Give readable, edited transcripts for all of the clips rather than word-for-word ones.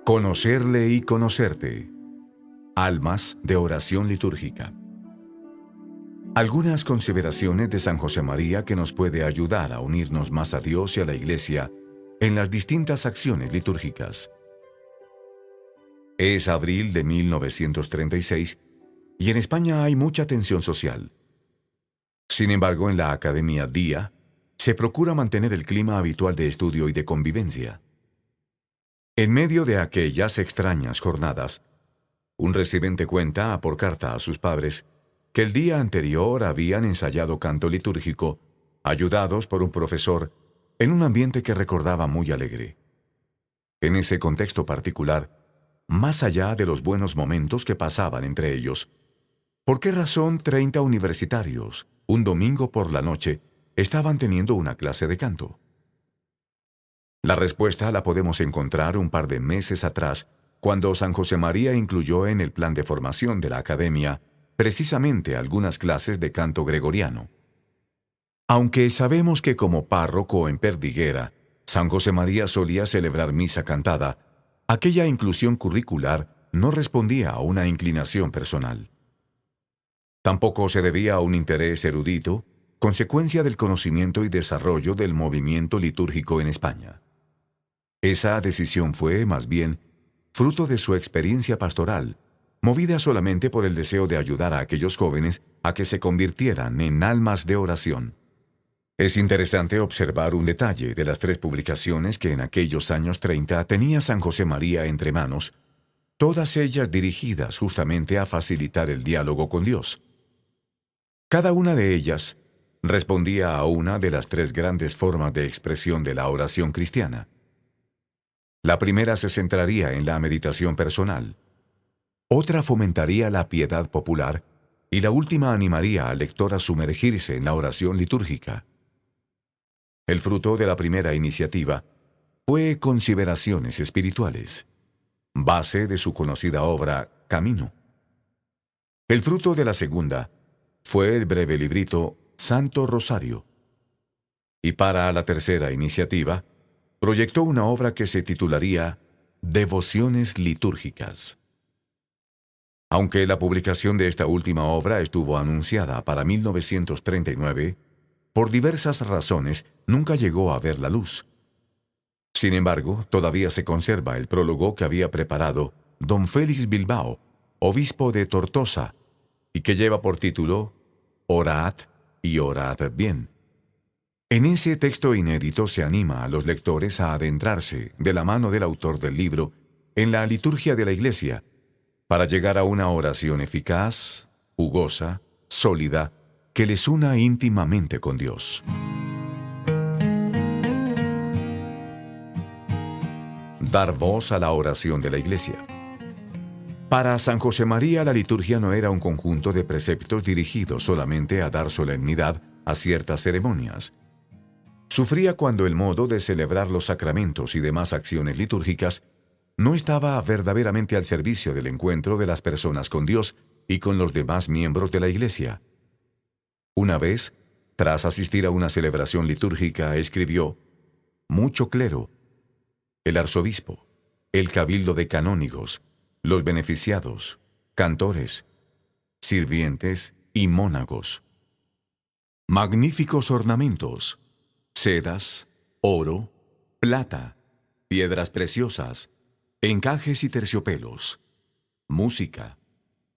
Conocerle y conocerte. Almas de oración litúrgica. Algunas consideraciones de San José María que nos puede ayudar a unirnos más a Dios y a la Iglesia en las distintas acciones litúrgicas. Es abril de 1936 y en España hay mucha tensión social. Sin embargo, en la Academia Día se procura mantener el clima habitual de estudio y de convivencia. En medio de aquellas extrañas jornadas, un residente cuenta por carta a sus padres que el día anterior habían ensayado canto litúrgico, ayudados por un profesor, en un ambiente que recordaba muy alegre. En ese contexto particular, más allá de los buenos momentos que pasaban entre ellos, ¿por qué razón 30 universitarios, un domingo por la noche, estaban teniendo una clase de canto? La respuesta la podemos encontrar un par de meses atrás, cuando San José María incluyó en el plan de formación de la Academia precisamente algunas clases de canto gregoriano. Aunque sabemos que como párroco en Perdiguera, San José María solía celebrar misa cantada, aquella inclusión curricular no respondía a una inclinación personal. Tampoco se debía a un interés erudito, consecuencia del conocimiento y desarrollo del movimiento litúrgico en España. Esa decisión fue, más bien, fruto de su experiencia pastoral, movida solamente por el deseo de ayudar a aquellos jóvenes a que se convirtieran en almas de oración. Es interesante observar un detalle de las 3 publicaciones que en aquellos años 30 tenía San José María entre manos, todas ellas dirigidas justamente a facilitar el diálogo con Dios. Cada una de ellas respondía a una de las 3 grandes formas de expresión de la oración cristiana. La primera se centraría en la meditación personal, otra fomentaría la piedad popular y la última animaría al lector a sumergirse en la oración litúrgica. El fruto de la primera iniciativa fue Consideraciones espirituales, base de su conocida obra Camino. El fruto de la segunda fue el breve librito Santo Rosario. Y para la tercera iniciativa, proyectó una obra que se titularía Devociones litúrgicas. Aunque la publicación de esta última obra estuvo anunciada para 1939, por diversas razones nunca llegó a ver la luz. Sin embargo, todavía se conserva el prólogo que había preparado don Félix Bilbao, obispo de Tortosa, y que lleva por título Orad y orad bien. En ese texto inédito se anima a los lectores a adentrarse, de la mano del autor del libro, en la liturgia de la Iglesia, para llegar a una oración eficaz, jugosa, sólida, que les una íntimamente con Dios. Dar voz a la oración de la Iglesia. Para San José María, la liturgia no era un conjunto de preceptos dirigidos solamente a dar solemnidad a ciertas ceremonias. Sufría cuando el modo de celebrar los sacramentos y demás acciones litúrgicas no estaba verdaderamente al servicio del encuentro de las personas con Dios y con los demás miembros de la Iglesia. Una vez, tras asistir a una celebración litúrgica, escribió: mucho clero, el arzobispo, el cabildo de canónigos, los beneficiados, cantores, sirvientes y mónagos. Magníficos ornamentos, sedas, oro, plata, piedras preciosas, encajes y terciopelos, música,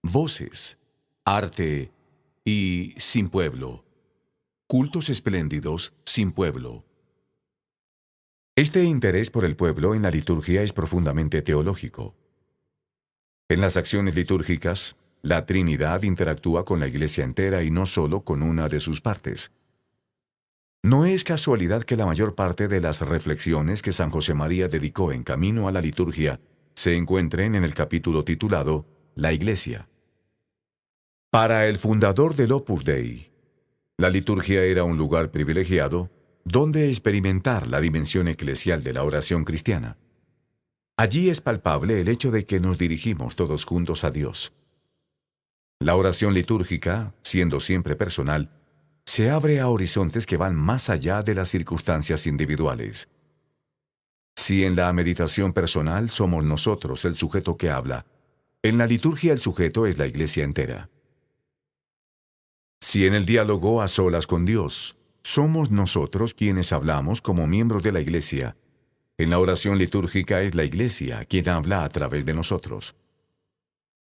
voces, arte y sin pueblo, cultos espléndidos sin pueblo. Este interés por el pueblo en la liturgia es profundamente teológico. En las acciones litúrgicas, la Trinidad interactúa con la Iglesia entera y no solo con una de sus partes. No es casualidad que la mayor parte de las reflexiones que San José María dedicó en Camino a la liturgia se encuentren en el capítulo titulado La Iglesia. Para el fundador del Opus Dei, la liturgia era un lugar privilegiado donde experimentar la dimensión eclesial de la oración cristiana. Allí es palpable el hecho de que nos dirigimos todos juntos a Dios. La oración litúrgica, siendo siempre personal, se abre a horizontes que van más allá de las circunstancias individuales. Si en la meditación personal somos nosotros el sujeto que habla, en la liturgia el sujeto es la Iglesia entera. Si en el diálogo a solas con Dios somos nosotros quienes hablamos como miembros de la Iglesia, en la oración litúrgica es la Iglesia quien habla a través de nosotros.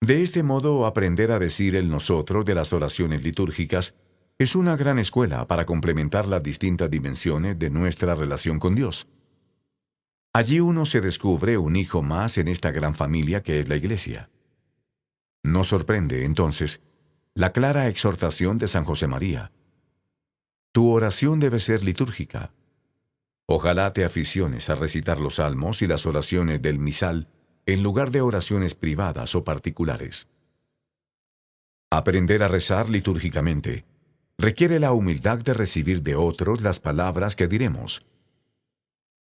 De este modo, aprender a decir el nosotros de las oraciones litúrgicas es una gran escuela para complementar las distintas dimensiones de nuestra relación con Dios. Allí uno se descubre un hijo más en esta gran familia que es la Iglesia. Nos sorprende, entonces, la clara exhortación de San José María. Tu oración debe ser litúrgica. Ojalá te aficiones a recitar los salmos y las oraciones del misal en lugar de oraciones privadas o particulares. Aprender a rezar litúrgicamente requiere la humildad de recibir de otros las palabras que diremos.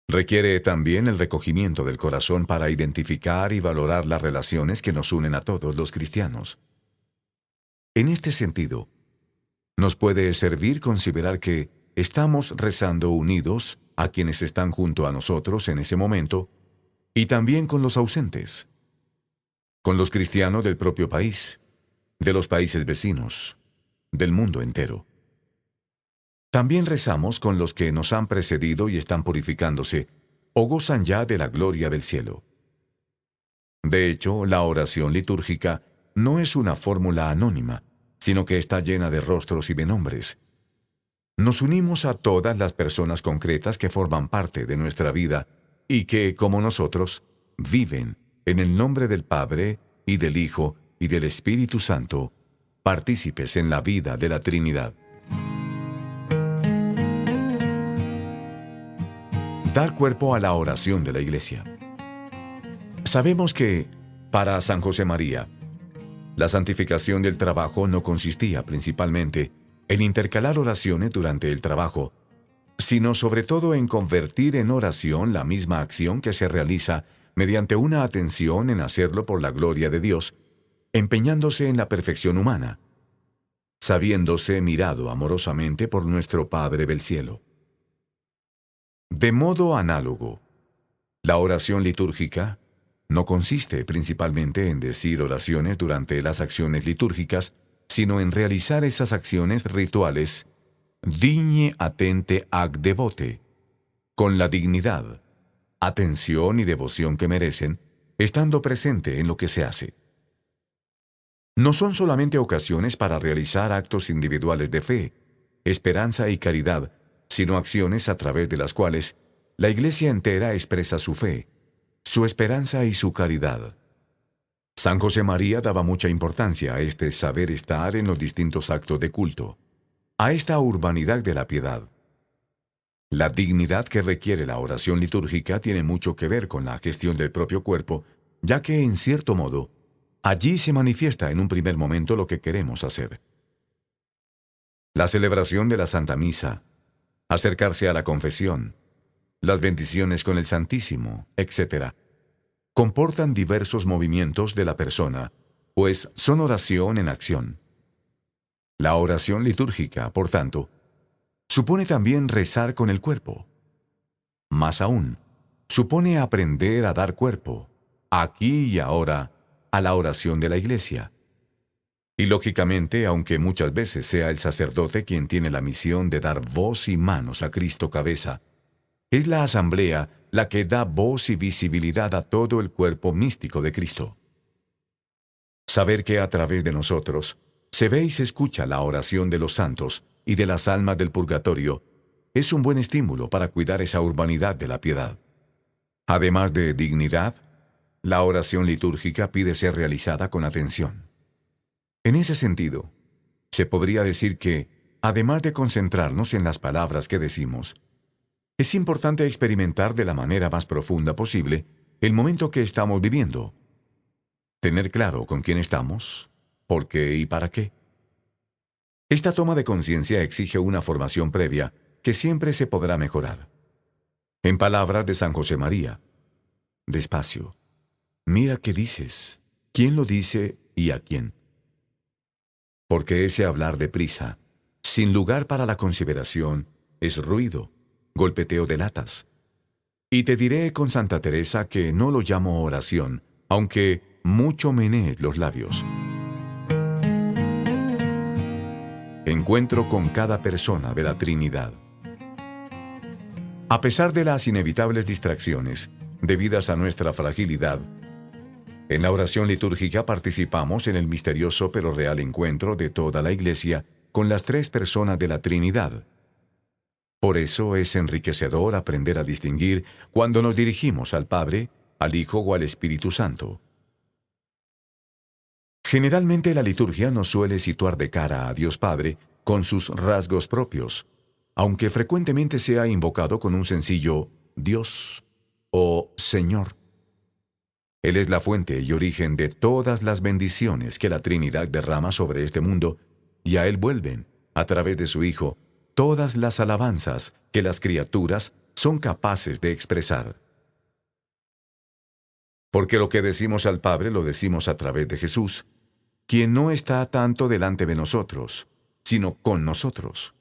Requiere también el recogimiento del corazón para identificar y valorar las relaciones que nos unen a todos los cristianos. En este sentido, nos puede servir considerar que estamos rezando unidos a quienes están junto a nosotros en ese momento y también con los ausentes, con los cristianos del propio país, de los países vecinos, del mundo entero. También rezamos con los que nos han precedido y están purificándose, o gozan ya de la gloria del cielo. De hecho, la oración litúrgica no es una fórmula anónima, sino que está llena de rostros y de nombres. Nos unimos a todas las personas concretas que forman parte de nuestra vida y que, como nosotros, viven en el nombre del Padre y del Hijo y del Espíritu Santo, partícipes en la vida de la Trinidad. Dar cuerpo a la oración de la Iglesia. Sabemos que, para San José María, la santificación del trabajo no consistía principalmente en intercalar oraciones durante el trabajo, sino sobre todo en convertir en oración la misma acción que se realiza mediante una atención en hacerlo por la gloria de Dios, empeñándose en la perfección humana, sabiéndose mirado amorosamente por nuestro Padre del cielo. De modo análogo, la oración litúrgica no consiste principalmente en decir oraciones durante las acciones litúrgicas, sino en realizar esas acciones rituales digne attente ac devote, con la dignidad, atención y devoción que merecen, estando presente en lo que se hace. No son solamente ocasiones para realizar actos individuales de fe, esperanza y caridad, sino acciones a través de las cuales la Iglesia entera expresa su fe, su esperanza y su caridad. San José María daba mucha importancia a este saber estar en los distintos actos de culto, a esta urbanidad de la piedad. La dignidad que requiere la oración litúrgica tiene mucho que ver con la gestión del propio cuerpo, ya que, en cierto modo, allí se manifiesta en un primer momento lo que queremos hacer. La celebración de la Santa Misa, acercarse a la confesión, las bendiciones con el Santísimo, etc., comportan diversos movimientos de la persona, pues son oración en acción. La oración litúrgica, por tanto, supone también rezar con el cuerpo. Más aún, supone aprender a dar cuerpo, aquí y ahora, a la oración de la Iglesia. Y lógicamente, aunque muchas veces sea el sacerdote quien tiene la misión de dar voz y manos a Cristo cabeza, es la asamblea la que da voz y visibilidad a todo el cuerpo místico de Cristo. Saber que a través de nosotros se ve y se escucha la oración de los santos y de las almas del purgatorio es un buen estímulo para cuidar esa urbanidad de la piedad. Además de dignidad, la oración litúrgica pide ser realizada con atención. En ese sentido, se podría decir que, además de concentrarnos en las palabras que decimos, es importante experimentar de la manera más profunda posible el momento que estamos viviendo. Tener claro con quién estamos, por qué y para qué. Esta toma de conciencia exige una formación previa que siempre se podrá mejorar. En palabras de San José María, despacio, mira qué dices, quién lo dice y a quién. Porque ese hablar deprisa, sin lugar para la consideración, es ruido, golpeteo de latas. Y te diré con Santa Teresa que no lo llamo oración, aunque mucho menees los labios. Encuentro con cada persona de la Trinidad. A pesar de las inevitables distracciones debidas a nuestra fragilidad, en la oración litúrgica participamos en el misterioso pero real encuentro de toda la Iglesia con las tres personas de la Trinidad. Por eso es enriquecedor aprender a distinguir cuando nos dirigimos al Padre, al Hijo o al Espíritu Santo. Generalmente la liturgia nos suele situar de cara a Dios Padre con sus rasgos propios, aunque frecuentemente sea invocado con un sencillo Dios o Señor. Él es la fuente y origen de todas las bendiciones que la Trinidad derrama sobre este mundo, y a Él vuelven, a través de su Hijo, todas las alabanzas que las criaturas son capaces de expresar. Porque lo que decimos al Padre lo decimos a través de Jesús, quien no está tanto delante de nosotros, sino con nosotros.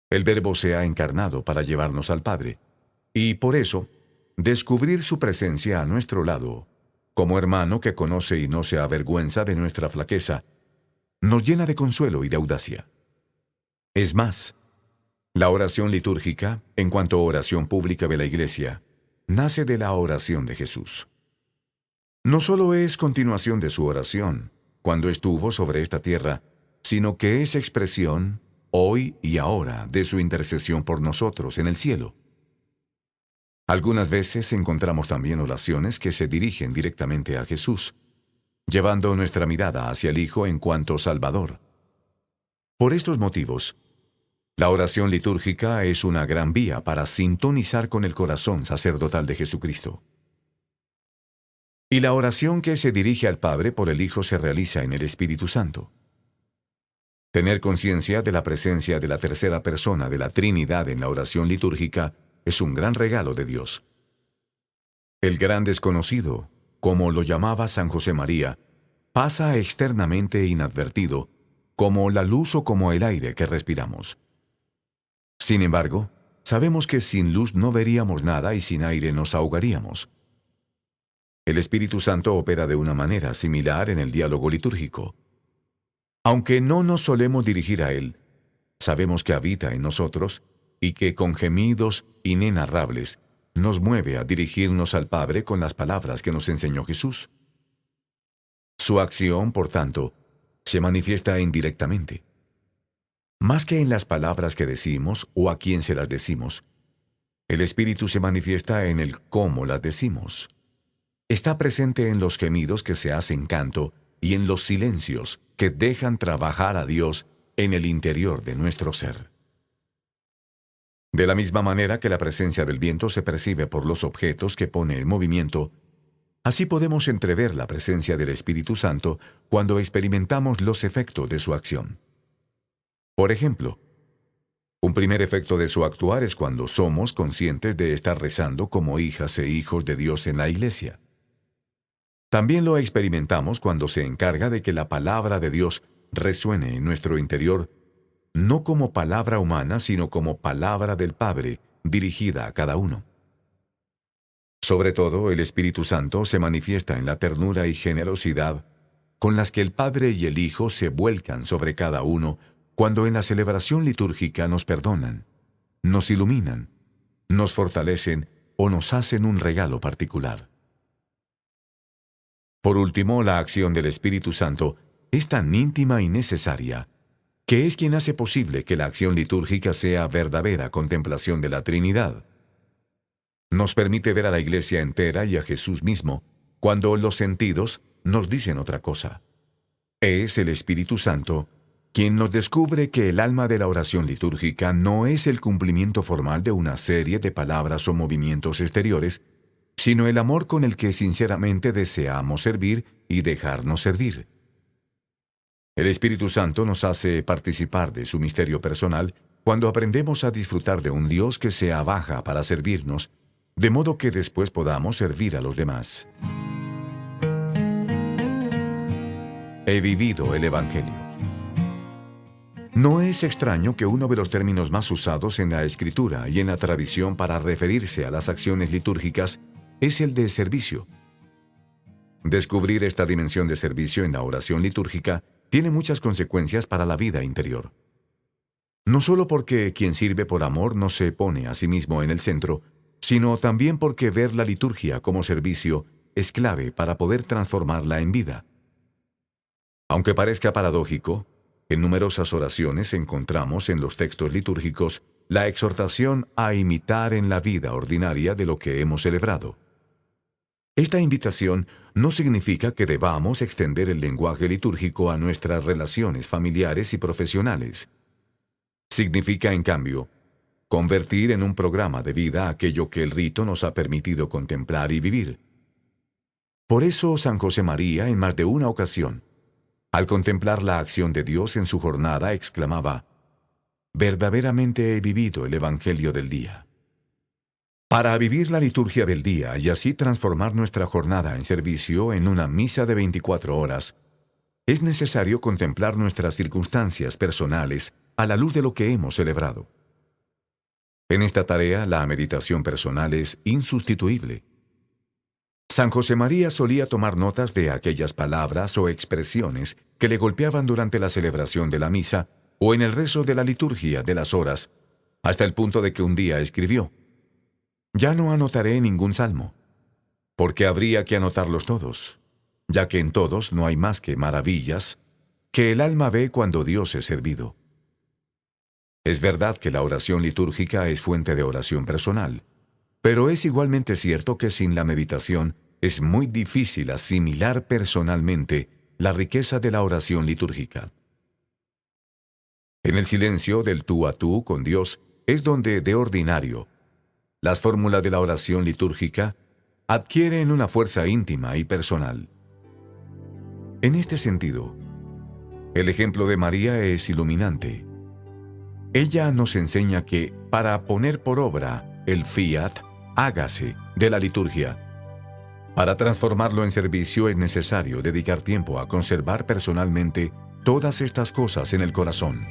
El Verbo se ha encarnado para llevarnos al Padre, y por eso, descubrir su presencia a nuestro lado, como hermano que conoce y no se avergüenza de nuestra flaqueza, nos llena de consuelo y de audacia. Es más, la oración litúrgica, en cuanto a oración pública de la Iglesia, nace de la oración de Jesús. No solo es continuación de su oración, cuando estuvo sobre esta tierra, sino que es expresión, hoy y ahora, de su intercesión por nosotros en el cielo. Algunas veces encontramos también oraciones que se dirigen directamente a Jesús, llevando nuestra mirada hacia el Hijo en cuanto Salvador. Por estos motivos, la oración litúrgica es una gran vía para sintonizar con el corazón sacerdotal de Jesucristo. Y la oración que se dirige al Padre por el Hijo se realiza en el Espíritu Santo. Tener conciencia de la presencia de la tercera persona de la Trinidad en la oración litúrgica es un gran regalo de Dios. El gran desconocido, como lo llamaba San José María, pasa externamente inadvertido, como la luz o como el aire que respiramos. Sin embargo, sabemos que sin luz no veríamos nada y sin aire nos ahogaríamos. El Espíritu Santo opera de una manera similar en el diálogo litúrgico. Aunque no nos solemos dirigir a Él, sabemos que habita en nosotros y que con gemidos inenarrables nos mueve a dirigirnos al Padre con las palabras que nos enseñó Jesús. Su acción, por tanto, se manifiesta indirectamente. Más que en las palabras que decimos o a quién se las decimos, el Espíritu se manifiesta en el cómo las decimos. Está presente en los gemidos que se hacen canto y en los silencios que dejan trabajar a Dios en el interior de nuestro ser. De la misma manera que la presencia del viento se percibe por los objetos que pone en movimiento, así podemos entrever la presencia del Espíritu Santo cuando experimentamos los efectos de su acción. Por ejemplo, un primer efecto de su actuar es cuando somos conscientes de estar rezando como hijas e hijos de Dios en la Iglesia. También lo experimentamos cuando se encarga de que la palabra de Dios resuene en nuestro interior, no como palabra humana, sino como palabra del Padre, dirigida a cada uno. Sobre todo, el Espíritu Santo se manifiesta en la ternura y generosidad con las que el Padre y el Hijo se vuelcan sobre cada uno cuando en la celebración litúrgica nos perdonan, nos iluminan, nos fortalecen o nos hacen un regalo particular. Por último, la acción del Espíritu Santo es tan íntima y necesaria que es quien hace posible que la acción litúrgica sea verdadera contemplación de la Trinidad. Nos permite ver a la Iglesia entera y a Jesús mismo cuando los sentidos nos dicen otra cosa. Es el Espíritu Santo quien nos descubre que el alma de la oración litúrgica no es el cumplimiento formal de una serie de palabras o movimientos exteriores, sino el amor con el que sinceramente deseamos servir y dejarnos servir. El Espíritu Santo nos hace participar de su misterio personal cuando aprendemos a disfrutar de un Dios que se abaja para servirnos, de modo que después podamos servir a los demás. He vivido el Evangelio. No es extraño que uno de los términos más usados en la Escritura y en la tradición para referirse a las acciones litúrgicas es el de servicio. Descubrir esta dimensión de servicio en la oración litúrgica tiene muchas consecuencias para la vida interior. No solo porque quien sirve por amor no se pone a sí mismo en el centro, sino también porque ver la liturgia como servicio es clave para poder transformarla en vida. Aunque parezca paradójico, en numerosas oraciones encontramos en los textos litúrgicos la exhortación a imitar en la vida ordinaria de lo que hemos celebrado. Esta invitación no significa que debamos extender el lenguaje litúrgico a nuestras relaciones familiares y profesionales. Significa, en cambio, convertir en un programa de vida aquello que el rito nos ha permitido contemplar y vivir. Por eso San José María, en más de una ocasión, al contemplar la acción de Dios en su jornada, exclamaba: «Verdaderamente he vivido el Evangelio del día». Para vivir la liturgia del día y así transformar nuestra jornada en servicio en una misa de 24 horas, es necesario contemplar nuestras circunstancias personales a la luz de lo que hemos celebrado. En esta tarea, la meditación personal es insustituible. San José María solía tomar notas de aquellas palabras o expresiones que le golpeaban durante la celebración de la misa o en el rezo de la liturgia de las horas, hasta el punto de que un día escribió: «Ya no anotaré ningún salmo, porque habría que anotarlos todos, ya que en todos no hay más que maravillas que el alma ve cuando Dios es servido». Es verdad que la oración litúrgica es fuente de oración personal, pero es igualmente cierto que sin la meditación es muy difícil asimilar personalmente la riqueza de la oración litúrgica. En el silencio del tú a tú con Dios es donde, de ordinario, las fórmulas de la oración litúrgica adquieren una fuerza íntima y personal. En este sentido, el ejemplo de María es iluminante. Ella nos enseña que, para poner por obra el fiat, hágase, de la liturgia, para transformarlo en servicio es necesario dedicar tiempo a conservar personalmente todas estas cosas en el corazón.